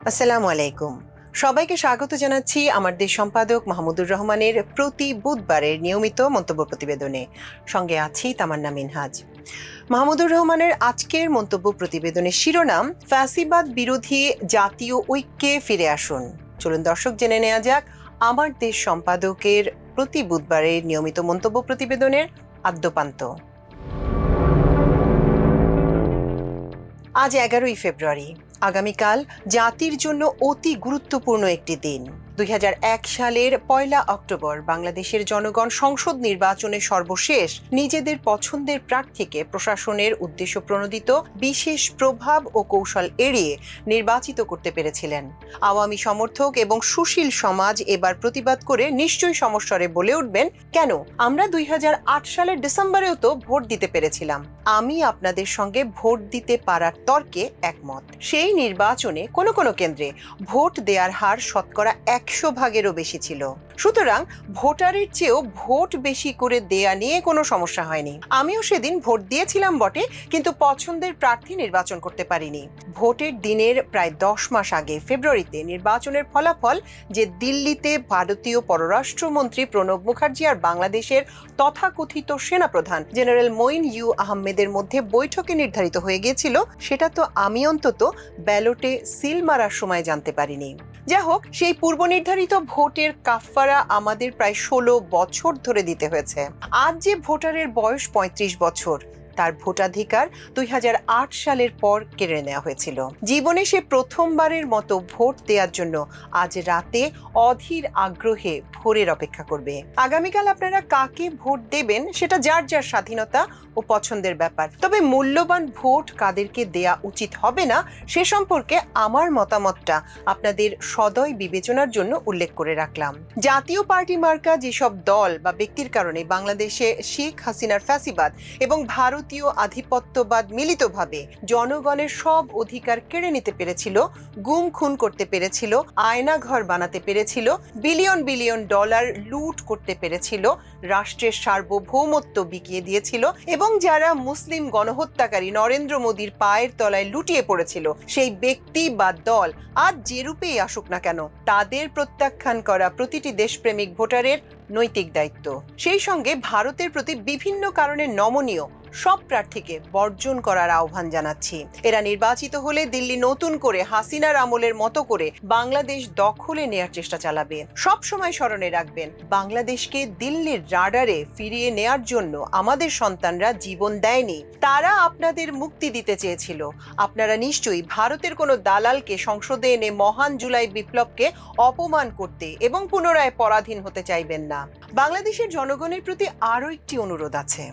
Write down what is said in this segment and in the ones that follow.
আসসালামু আলাইকুম। সবাইকে স্বাগত জানাচ্ছি আমার দেশ সম্পাদক মাহমুদুর রহমানের প্রতি বুধবারের নিয়মিত মন্তব্য প্রতিবেদনে। সঙ্গে আছি তামান্না মিনহাজ। মাহমুদুর রহমানের আজকের মন্তব্য প্রতিবেদনের শিরোনাম ফ্যাসিবাদ বিরোধী জাতীয় ঐক্যে ফিরে আসুন। চলুন দর্শক জেনে নেওয়া যাক আমার দেশ সম্পাদকের প্রতি বুধবারের নিয়মিত মন্তব্য প্রতিবেদনের আদ্যোপান্ত। আজ 11ই ফেব্রুয়ারি। আগামীকাল জাতির জন্য অতি গুরুত্বপূর্ণ একটি দিন। 2001 সালের 1 অক্টোবর বাংলাদেশের জনগণ সংসদ নির্বাচনে সর্বশেষ নিজেদের পছন্দের প্রার্থীকে প্রশাসনের উদ্দেশ্য প্রণোদিত বিশেষ প্রভাব ও কৌশল এড়িয়ে নির্বাচিত করতে পেরেছিলেন। আওয়ামী সমর্থক এবং সুশীল সমাজ এবার প্রতিবাদ করে নিশ্চয়ই সমস্বরে বলে উঠবেন, কেন আমরা 2008 সালের ডিসেম্বরেও তো ভোট দিতে পেরেছিলাম। আমি আপনাদের সঙ্গে ভোট দিতে পারার তর্কে একমত। সেই নির্বাচনে কোনো কোনো কেন্দ্রে ভোট দেওয়ার হার শতকরা 100%-এরও বেশি ছিল। সুতরাং ভোটারের চেয়েও ভোট বেশি করে দেয়া নিয়ে কোনো সমস্যা হয়নি। আমিও সেদিন ভোট দিয়েছিলাম বটে, কিন্তু পছন্দের প্রার্থী নির্বাচন করতে পারিনি। ভোটের দিনের প্রায় 10 মাস আগে ফেব্রুয়ারিতে নির্বাচনের ফলাফল যে দিল্লিতে ভারতীয় পররাষ্ট্রমন্ত্রী প্রণব মুখার্জি আর বাংলাদেশের তথাকথিত সেনাপ্রধান জেনারেল মঈন ইউ আহমেদের মধ্যে বৈঠকে নির্ধারিত হয়ে গিয়েছিল, সেটা তো আমি অন্তত ব্যালটে সিল মারার সময় জানতে পারিনি। যা হোক, সেই পূর্ব নির্ধারিত ভোটের কাফফারা আমাদের প্রায় 16 বছর ধরে দিতে হয়েছে। আজ যে ভোটারের বয়স 35 বছর, তার ভোটাধিকার 2008 সালের পর কেড়ে নেওয়া হয়েছিল। জীবনে সে প্রথমবারের মতো ভোট দেওয়ার জন্য আজ রাতে অধীর আগ্রহে ভোরের অপেক্ষা করবে। আগামীকাল আপনারা কাকে ভোট দেবেন সেটা যার যার স্বাধীনতা ও পছন্দের ব্যাপার, তবে মূল্যবান ভোট কাদেরকে দেয়া উচিত হবে না সে সম্পর্কে আমার মতামতটা আপনাদের সদয় বিবেচনার জন্য উল্লেখ করে রাখলাম। জাতীয় পার্টি মার্কা যেসব দল বা ব্যক্তির কারণে বাংলাদেশে শেখ হাসিনার ফ্যাসিবাদ এবং ভারতীয় আধিপত্যবাদ মিলিতভাবে জনগণের সব অধিকার কেড়ে নিতে পেরেছিল, গুম খুন করতে পেরেছিল, আয়নাঘর বানাতে পেরেছিল, বিলিয়ন বিলিয়ন ডলার লুট করতে পেরেছিল, রাষ্ট্রের সার্বভৌমত্ব বিকিয়ে দিয়েছিল এবং যারা মুসলিম গণহত্যাকারী নরেন্দ্র মোদীর পায়ের তলায় লুটিয়ে পড়েছিল, সেই ব্যক্তি বা দল আজ যে রূপেই আসুক না কেন, তাদের প্রত্যাখ্যান করা প্রতিটি দেশপ্রেমিক ভোটারের নৈতিক দায়িত্ব। সেই সঙ্গে ভারতের প্রতি বিভিন্ন কারণে নমনীয় সব প্রার্থীকে বর্জন করার আহ্বান জানাচ্ছি। এরা নির্বাচিত হলে দিল্লি নতুন করে হাসিনার আমলের মতো করে বাংলাদেশ দখলে নেয়ার চেষ্টা চালাবে। সব সময় স্মরণে রাখবেন, বাংলাদেশকে দিল্লির রাডারে ফিরিয়ে নেয়ার জন্য আমাদের সন্তানরা জীবন দেয়নি, তারা আপনাদের মুক্তি দিতে চেয়েছিল। আপনারা নিশ্চয়ই ভারতের কোনো দালালকে সংসদে এনে মহান জুলাই বিপ্লবকে অপমান করতে এবং পুনরায় পরাধীন হতে চাইবেন না। বাংলাদেশের জনগণের প্রতি আরও একটি অনুরোধ আছে।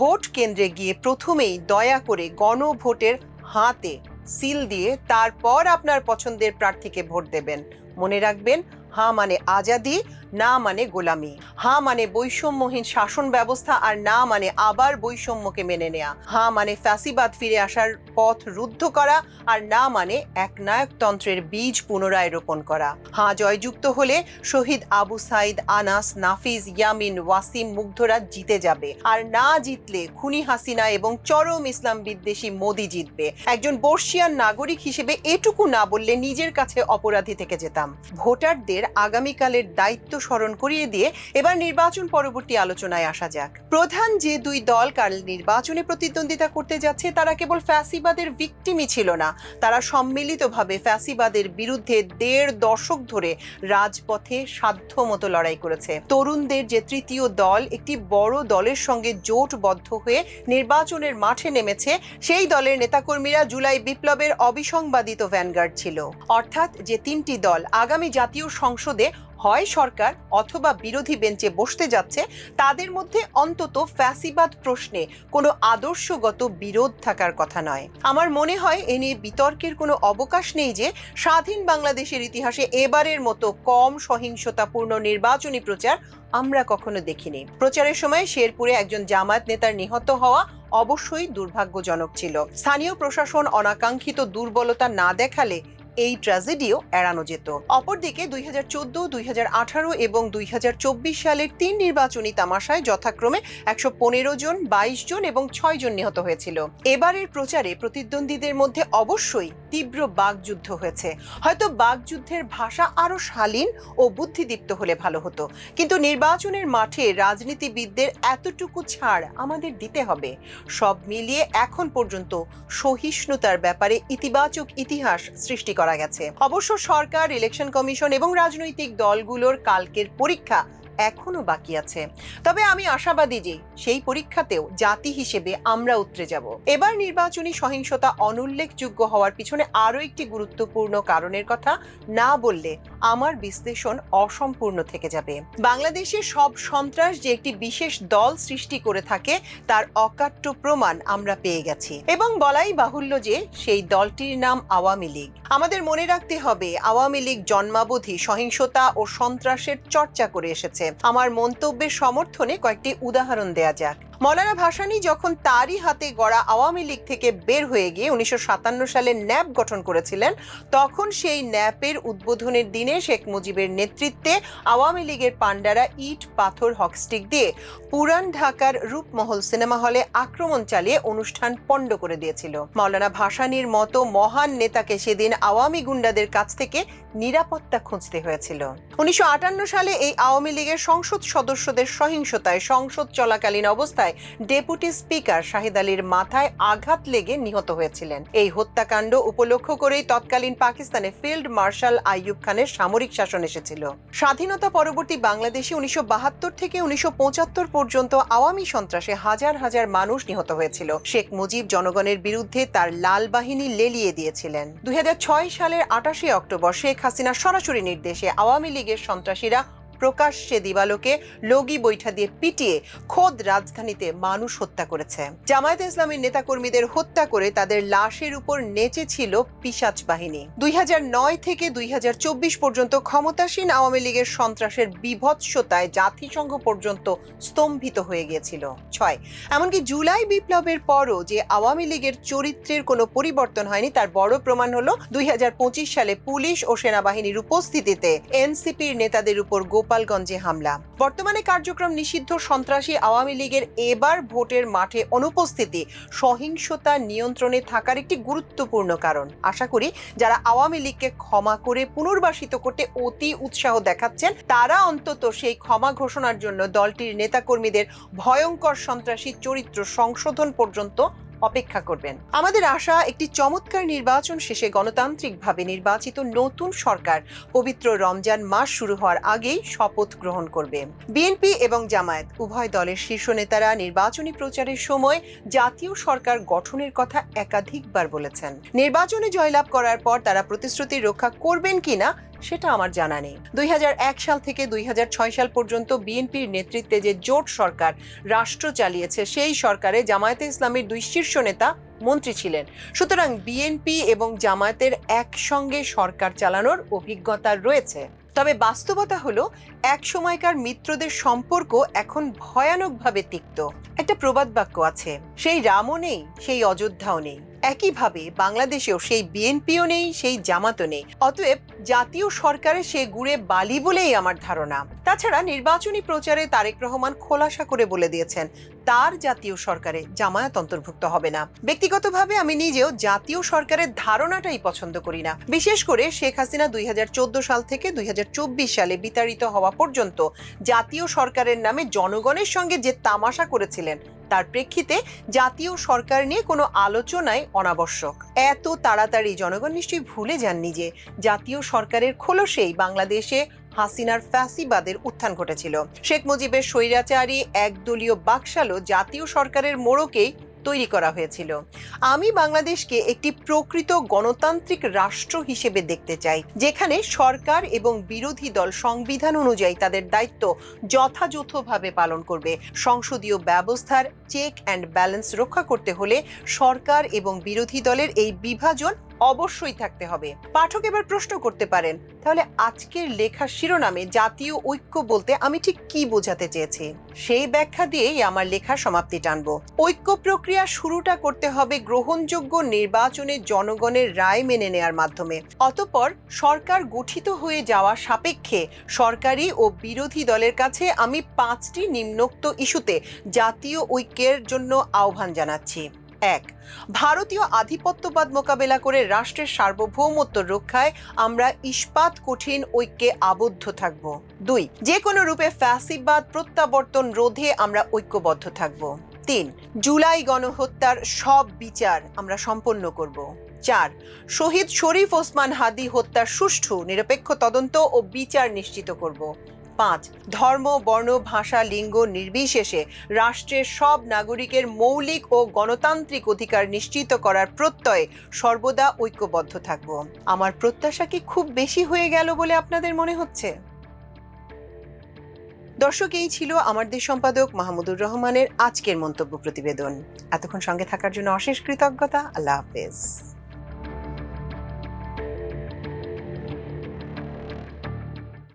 ভোট কেন্দ্রে গিয়ে প্রথমেই দয়া করে গণভোটের হাতে সিল দিয়ে তারপর আপনার পছন্দের প্রার্থীকে ভোট দেবেন। মনে রাখবেন, হ্যাঁ মানে আজাদি, না মানে গোলামি। হ্যাঁ মানে বৈষম্যহীন শাসন ব্যবস্থা, আর না মানে আবার বৈষম্যকে মেনে নেয়া। হ্যাঁ মানে ফ্যাসিবাদ ফিরে আসার পথ রুদ্ধ করা, আর না মানে একনায়কতন্ত্রের বীজ পুনরায় রোপণ করা। হ্যাঁ জয়যুক্ত হলে শহীদ আবু সাইদ, আনাস, নাফিজ, ইয়ামিন, ওয়াসিম, মুগ্ধরা জিতে যাবে, আর না জিতলে খুনি হাসিনা এবং চরম ইসলাম বিদ্বেষী মোদি জিতবে। একজন বর্ষিয়ান নাগরিক হিসেবে এটুকু না বললে নিজের কাছে অপরাধী থেকে যেতাম। ভোটারদের আগামীকালের দায়িত্ব স্মরণ করিয়ে দিয়ে এবার নির্বাচন পরবর্তী আলোচনায় আসা যাক। প্রধান যে দুই দল কাল নির্বাচনে প্রতিদ্বন্দ্বিতা করতে যাচ্ছে, তারা কেবল ফ্যাসিবাদের ভিকটিমই ছিল না, তারা সম্মিলিতভাবে ফ্যাসিবাদের বিরুদ্ধে 1.5 দশক ধরে রাজপথে সাধ্যমতো লড়াই করেছে। তরুণদের যে তৃতীয় দল একটি বড় দলের সঙ্গে জোটবদ্ধ হয়ে নির্বাচনের মাঠে নেমেছে, সেই দলের নেতাকর্মীরা জুলাই বিপ্লবের অবিসংবাদিত ভ্যানগার্ড ছিল। অর্থাৎ যে তিনটি দল আগামী জাতীয় সংসদে হয় সরকার অথবা বিরোধী বেঞ্চে বসতে যাচ্ছে, তাদের মধ্যে অন্তত ফ্যাসিবাদ প্রশ্নে কোনো আদর্শগত বিরোধ থাকার কথা নয়। আমার মনে হয় এ নিয়ে বিতর্কের কোনো অবকাশ নেই যে স্বাধীন বাংলাদেশের ইতিহাসে এবারের মতো কম সহিংসতাপূর্ণ নির্বাচনী প্রচার আমরা কখনো দেখিনি। প্রচারের সময় শেরপুরে একজন জামায়াত নেতার নিহত হওয়া অবশ্যই দুর্ভাগ্যজনক ছিল। স্থানীয় প্রশাসন অনাকাঙ্ক্ষিত দুর্বলতা না দেখালে এই ট্র্যাজেডিও এড়ানো যেত। অপরদিকে 2014, 2018 এবং 2024 সালের 3 নির্বাচনী তামাশায় যথাক্রমে 115 জন, 22 জন এবং 6 জন নিহত হয়েছিল। এবারের প্রচারে প্রতিদ্বন্দ্বীদের মধ্যে অবশ্যই তীব্র বাকযুদ্ধ হয়েছে। হয়তো বাকযুদ্ধের ভাষা আরো শালীন ও বুদ্ধিদীপ্ত হলে ভালো হতো, কিন্তু নির্বাচনের মাঠে রাজনীতিবিদদের এতটুকু ছাড় আমাদের দিতে হবে। সব মিলিয়ে এখন পর্যন্ত সহিষ্ণুতার ব্যাপারে ইতিবাচক ইতিহাস সৃষ্টি করা গেছে। অবশ্য সরকার, ইলেকশন কমিশন এবং রাজনৈতিক দলগুলোর কালকের পরীক্ষা এখনো বাকি আছে। তবে আমি আশাবাদী যে সেই পরীক্ষাতেও জাতি হিসেবে আমরা উতরে যাব। এবার নির্বাচনী সহিংসতা অনুল্লেখযোগ্য হওয়ার পিছনে আরো একটি গুরুত্বপূর্ণ কারণের কথা না বললে আমার বিশ্লেষণ অসম্পূর্ণ থেকে যাবে। বাংলাদেশে সব সন্ত্রাস যে একটি বিশেষ দল সৃষ্টি করে থাকে তার অকাট্য প্রমাণ আমরা পেয়ে গেছি, এবং বলাই বাহুল্য যে সেই দলটির নাম আওয়ামী লীগ। আমাদের মনে রাখতে হবে, আওয়ামী লীগ জন্মাবধি সহিংসতা ও সন্ত্রাসের চর্চা করে এসেছে। আমার মন্তব্যের সমর্থনে কয়েকটি উদাহরণ দেয়া যাক। মৌলানা ভাসানী যখন তারই হাতে গড়া আওয়ামী লীগ থেকে বের হয়ে গিয়ে 1957 সালে ন্যাপ গঠন করেছিলেন, তখন সেই ন্যাপের উদ্বোধনের দিনে শেখ মুজিবের নেতৃত্বে আওয়ামী লীগের পান্ডারা ইট, পাথর, হকস্টিক দিয়ে পুরান ঢাকার রূপমহল সিনেমা হলে আক্রমণ চালিয়ে অনুষ্ঠান পণ্ড করে দিয়েছিল। মৌলানা ভাসানীর মতো মহান নেতাকে সেদিন আওয়ামী গুন্ডাদের কাছ থেকে নিরাপত্তা খুঁজতে হয়েছিল। 1958 সালে এই আওয়ামী লীগের সংসদ সদস্যদের সহিংসতায় সংসদ চলাকালীন অবস্থায় ডেপুটি স্পিকার শাহিদ আলীর মাথায় আঘাত লেগে নিহত হয়েছিলেন। এই হত্যাকাণ্ড উপলক্ষ করেই তৎকালীন পাকিস্তানে ফিল্ড মার্শাল আইয়ুব খানের সামরিক শাসন এসেছিল। স্বাধীনতা পরবর্তী বাংলাদেশে 1972 থেকে 1975 পর্যন্ত আওয়ামী সন্ত্রাসে হাজার হাজার মানুষ নিহত হয়েছিল। শেখ মুজিব জনগণের বিরুদ্ধে তার লাল বাহিনী লেলিয়ে দিয়েছিলেন। 2006 সালের 28 অক্টোবর শেখ হাসিনার সরাসরি নির্দেশে আওয়ামী লীগের সন্ত্রাসীরা প্রকাশ্যে দিবালোকে লগি বৈঠা দিয়ে পিটিয়ে খোদ রাজধানীতে মানুষ হত্যা করেছে। জামায়াতে ইসলামীর নেতাকর্মীদের হত্যা করে তাদের লাশের উপর নেচেছিল পিশাচ বাহিনী। 2009 থেকে 2024 পর্যন্ত ক্ষমতাসীন আওয়ামী লীগের সন্ত্রাসের বিভৎসতায় জাতিসংঘ পর্যন্ত স্তম্ভিত হয়ে গিয়েছিল। 6, এমনকি জুলাই বিপ্লবের পরও যে আওয়ামী লীগের চরিত্রের কোনো পরিবর্তন হয়নি তার বড় প্রমাণ হলো 2025 সালে পুলিশ ও সেনাবাহিনীর উপস্থিতিতে এনসিপির নেতাদের উপর গোপালগঞ্জে হামলা। বর্তমানে কার্যক্রম নিষিদ্ধ সন্ত্রাসী আওয়ামী লীগের এবার ভোটের মাঠে অনুপস্থিতি সহিংসতা নিয়ন্ত্রণে থাকার একটি গুরুত্বপূর্ণ কারণ। আশা করি যারা আওয়ামী লীগকে ক্ষমা করে পুনর্বাসিত করতে অতি উৎসাহ দেখাচ্ছেন তারা অন্তত সেই ক্ষমা ঘোষণার জন্য দলটির নেতাকর্মীদের ভয়ঙ্কর সন্ত্রাসী চরিত্র সংশোধন পর্যন্ত অপেক্ষা করবেন। আমাদের আশা একটি চমৎকার নির্বাচন শেষে গণতান্ত্রিকভাবে নির্বাচিত নতুন সরকার পবিত্র রমজান মাস শুরু হওয়ার আগেই শপথ গ্রহণ করবে। বিএনপি এবং জামায়াত উভয় দলের শীর্ষ নেতারা নির্বাচনী প্রচারের সময় জাতীয় সরকার গঠনের কথা একাধিকবার বলেছেন। নির্বাচনে জয়লাভ করার পর তারা প্রতিশ্রুতি রক্ষা করবেন কিনা সেটা আমার জানা নেই। 2001 সাল থেকে 2006 সাল পর্যন্ত বিএনপির নেতৃত্বে যে জোট সরকার রাষ্ট্র চালিয়েছে সেই সরকারে জামায়াতে ইসলামীর 2 শীর্ষ নেতা মন্ত্রী ছিলেন। সুতরাং বিএনপি এবং জামায়াতের একসঙ্গে সরকার চালানোর অভিজ্ঞতা রয়েছে। তবে বাস্তবতা হলো এক সময়কার মিত্রদের সম্পর্ক এখন ভয়ানকভাবে তিক্ত। একটা প্রবাদ বাক্য আছে, সেই রামও নেই সেই অযোধ্যাও নেই। একইভাবে বাংলাদেশেও সেই বিএনপিও নেই সেই জামাতও নেই। অতএব জাতীয় সরকারে সে গুড়ে বালি বলেই আমার ধারণা। তাছাড়া নির্বাচনী প্রচারে তারেক রহমান খোলাসা করে বলে দিয়েছেন তার জাতীয় সরকারে জামায়াত অন্তর্ভুক্ত হবে না। ব্যক্তিগতভাবে আমি নিজেও জাতীয় সরকারের ধারণাটাই পছন্দ করি না। বিশেষ করে শেখ হাসিনা 2014 সাল থেকে 2024 সালে বিতাড়িত হওয়া পর্যন্ত জাতীয় সরকারের নামে জনগণের সঙ্গে যে তামাশা করেছিলেন তার প্রেক্ষিতে জাতীয় সরকার নিয়ে কোনো আলোচনাই অনাবশ্যক। এত তাড়াতাড়ি জনগণ নিশ্চয়ই ভুলে যাননি যে জাতীয় সরকারের খোলসেই বাংলাদেশে হাসিনার ফ্যাসিবাদের উত্থান ঘটেছিল। শেখ মুজিবের স্বৈরাচারী একদলীয় বাকশালও জাতীয় সরকারের মোড়কেই তৈরি করা হয়েছিল। আমি বাংলাদেশকে একটি প্রকৃত গণতান্ত্রিক রাষ্ট্র হিসেবে দেখতে চাই, যেখানে সরকার এবং বিরোধী দল সংবিধান অনুযায়ী তাদের দায়িত্ব যথাযথভাবে পালন করবে। সংসদীয় ব্যবস্থার চেক অ্যান্ড ব্যালেন্স রক্ষা করতে হলে সরকার এবং বিরোধী দলের এই বিভাজন অবশ্যই থাকতে হবে। পাঠক এবার প্রশ্ন করতে পারেন, তাহলে আজকের লেখার শিরোনামে জাতীয় ঐক্য বলতে আমি ঠিক কি বোঝাতে চেয়েছি? সেই ব্যাখ্যা দিয়েই আমার লেখার সমাপ্তি টানবো। ঐক্য প্রক্রিয়া শুরুটা করতে হবে গ্রহণযোগ্য নির্বাচনে জনগণের রায় মেনে নেয়ার মাধ্যমে। অতঃপর সরকার গঠিত হয়ে যাওয়া সাপেক্ষে সরকারি ও বিরোধী দলের কাছে আমি 5টি নিম্নোক্ত ইস্যুতে জাতীয় ঐক্যের জন্য আহ্বান জানাচ্ছি। এক, ভারতীয় আধিপত্যবাদ মোকাবেলা করে রাষ্ট্রের সার্বভৌমত্ব রক্ষায় আমরা ইস্পাত কঠিন ঐক্যে আবদ্ধ থাকব। দুই, যে কোনো রূপে ফ্যাসিবাদ প্রত্যাবর্তন রোধে আমরা ঐক্যবদ্ধ থাকব। তিন, জুলাই গণহত্যার সব বিচার আমরা সম্পন্ন করব। চার, শহীদ শরীফ ওসমান হাদি হত্যার সুষ্ঠু নিরপেক্ষ তদন্ত ও বিচার নিশ্চিত করব। পাঁচ, ধর্ম, বর্ণ, ভাষা, লিঙ্গ নির্বিশেষে রাষ্ট্রের সব নাগরিকের মৌলিক ও গণতান্ত্রিক অধিকার নিশ্চিত করার প্রত্যয়ে সর্বদা ঐক্যবদ্ধ থাকব। আমার প্রত্যাশা কি খুব বেশি হয়ে গেল বলে আপনাদের মনে হচ্ছে? দর্শক, এই ছিল আমার দেশ সম্পাদক মাহমুদুর রহমানের আজকের মন্তব্য প্রতিবেদন। এতক্ষণ সঙ্গে থাকার জন্য অশেষ কৃতজ্ঞতা। আল্লাহ হাফেজ।